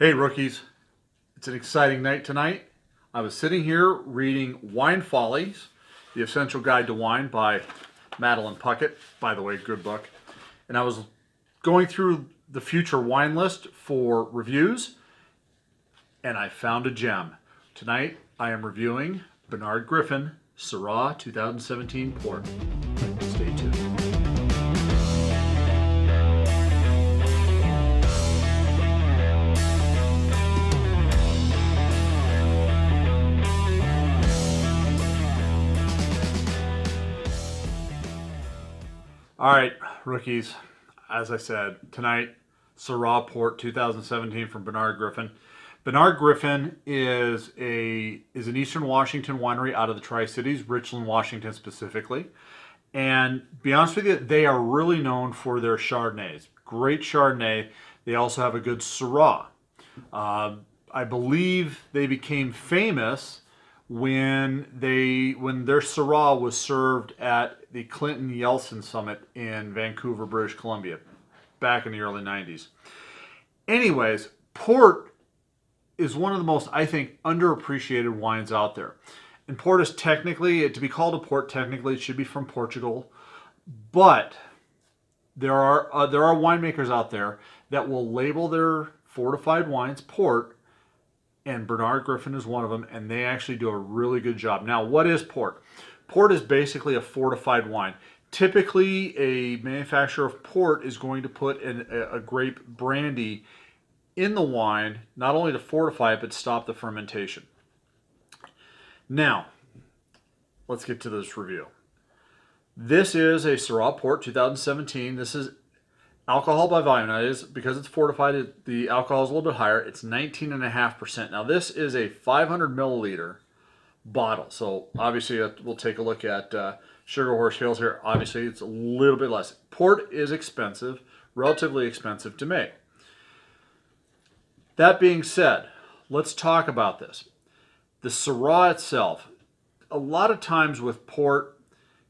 Hey rookies, it's an exciting night tonight. I was sitting here reading Wine Follies, The Essential Guide to Wine by Madeline Puckett. By the way, good book. And I was going through the future wine list for reviews, and I found a gem. Tonight I am reviewing Barnard Griffin Syrah 2017 Port. Stay tuned. All right, rookies. As I said, tonight, Syrah Port 2017 from Barnard Griffin. Barnard Griffin is an Eastern Washington winery out of the Tri-Cities, Richland, Washington specifically. And to be honest with you, they are really known for their Chardonnays. Great Chardonnay. They also have a good Syrah. I believe they became famous when their Syrah was served at the Clinton Yeltsin Summit in Vancouver, British Columbia, back in the early 90s. Anyways, port is one of the most, I think, underappreciated wines out there. And port is technically, to be called a port, technically it should be from Portugal, but there are winemakers out there that will label their fortified wines port, and Barnard Griffin is one of them, and they actually do a really good job. Now, what is port? Port is basically a fortified wine. Typically, a manufacturer of port is going to put a grape brandy in the wine, not only to fortify it, but stop the fermentation. Now, let's get to this review. This is a Syrah Port 2017. This is alcohol by volume. Now, because it's fortified, the alcohol is a little bit higher. It's 19.5%. Now, this is a 500 milliliter bottle. So, obviously, we'll take a look at Sugar Horse Hills here. Obviously, it's a little bit less. Port is expensive, relatively expensive to make. That being said, let's talk about this. The Syrah itself, a lot of times with port,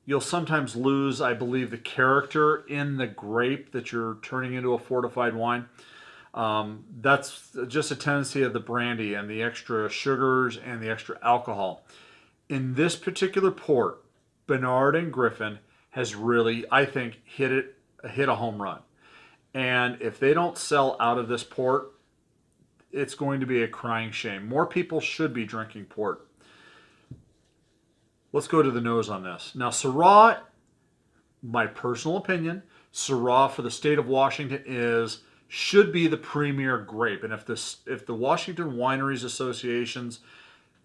you'll sometimes lose, I believe, the character in the grape that you're turning into a fortified wine. That's just a tendency of the brandy and the extra sugars and the extra alcohol. In this particular port, Barnard and Griffin has really, I think, hit a home run. And if they don't sell out of this port, it's going to be a crying shame. More people should be drinking port. Let's go to the nose on this. Now, Syrah, my personal opinion, Syrah for the state of Washington should be the premier grape. And if the Washington Wineries Associations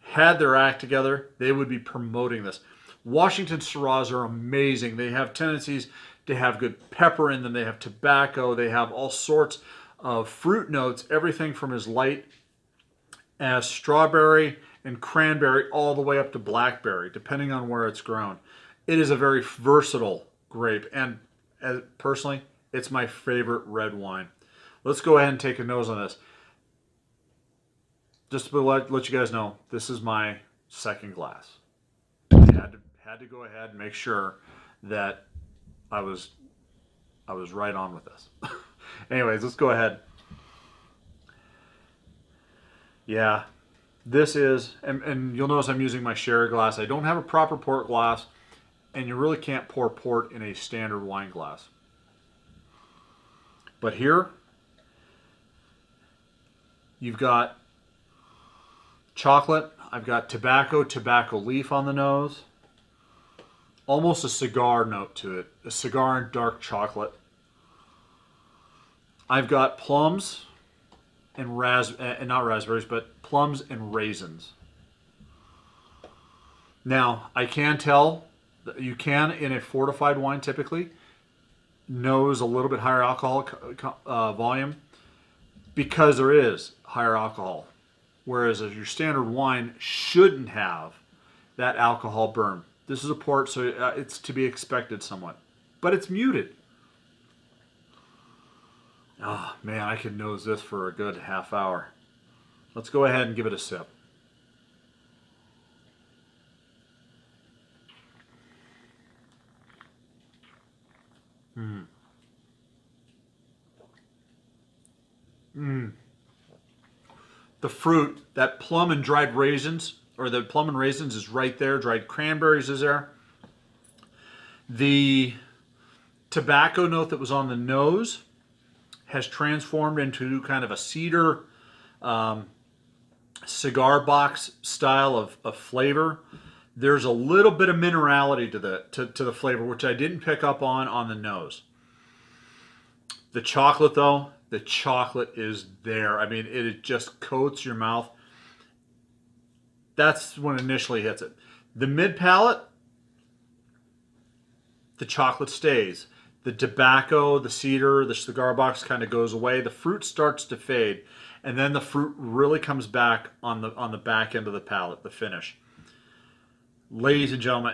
had their act together, they would be promoting this. Washington Syrahs are amazing. They have tendencies to have good pepper in them. They have tobacco. They have all sorts of fruit notes, everything from as light as strawberry and cranberry all the way up to blackberry, depending on where it's grown. It is a very versatile grape, and personally, it's my favorite red wine. Let's go ahead and take a nose on this. Just to let you guys know, this is my second glass. I had to go ahead and make sure that I was right on with this. Anyways, let's go ahead. Yeah, this is, and you'll notice I'm using my Syrah glass. I don't have a proper port glass, and you really can't pour port in a standard wine glass. But here, you've got chocolate. I've got tobacco leaf on the nose. Almost a cigar note to it. A cigar and dark chocolate. I've got plums and not raspberries, but plums and raisins. Now, I can tell that you can, in a fortified wine typically, nose a little bit higher alcohol volume because there is higher alcohol. Whereas your standard wine shouldn't have that alcohol burn. This is a port, so it's to be expected somewhat. But it's muted. Oh, man, I could nose this for a good half hour. Let's go ahead and give it a sip. the fruit, that plum and dried raisins, or the plum and raisins is right there. Dried cranberries is there. The tobacco note that was on the nose has transformed into kind of a cedar cigar box style of flavor. There's a little bit of minerality to the flavor, which I didn't pick up on the nose. The chocolate, though, the chocolate is there. I mean, it just coats your mouth. That's when it initially hits it. The mid palate, the chocolate stays. The tobacco, the cedar, the cigar box kind of goes away. The fruit starts to fade, and then the fruit really comes back on the back end of the palate, the finish. Ladies and gentlemen,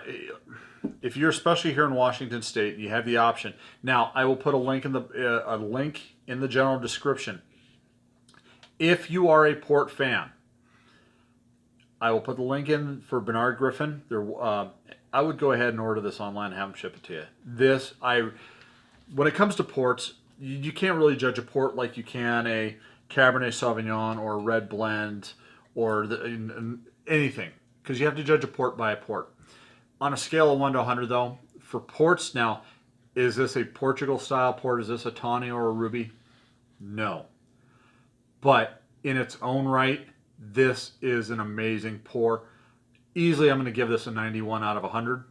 if you're especially here in Washington State, you have the option. Now, I will put a link in the general description. If you are a port fan, I will put the link in for Barnard Griffin. I would go ahead and order this online and have them ship it to you. When it comes to ports, you can't really judge a port like you can a Cabernet Sauvignon or a red blend or anything, because you have to judge a port by a port. On a scale of 1 to 100, though, for ports, now, is this a Portugal-style port? Is this a Tawny or a Ruby? No. But in its own right, this is an amazing pour. Easily, I'm going to give this a 91 out of 100.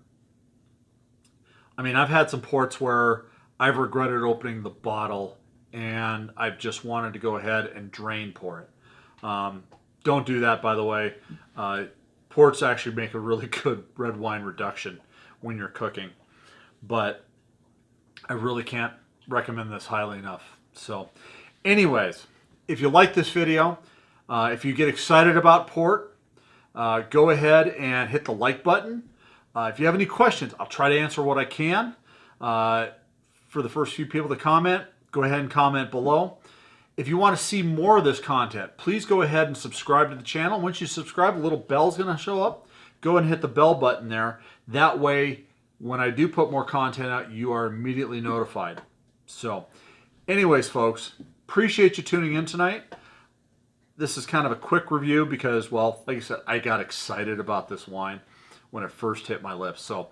I mean, I've had some ports where I've regretted opening the bottle and I've just wanted to go ahead and drain pour it. Don't do that, by the way. Ports actually make a really good red wine reduction when you're cooking. But I really can't recommend this highly enough. So, anyways, if you like this video, if you get excited about port, go ahead and hit the like button. If you have any questions, I'll try to answer what I can. For the first few people to comment, go ahead and comment below. If you want to see more of this content, please go ahead and subscribe to the channel. Once you subscribe, a little bell's going to show up. Go ahead and hit the bell button there. That way, when I do put more content out, you are immediately notified. So, anyways, folks, appreciate you tuning in tonight. This is kind of a quick review because, well, like I said, I got excited about this wine when it first hit my lips. So,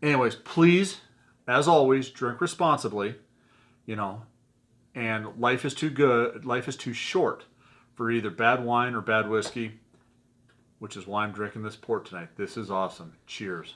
anyways, please, as always, drink responsibly, and life is too short for either bad wine or bad whiskey, which is why I'm drinking this port tonight. This is awesome. Cheers.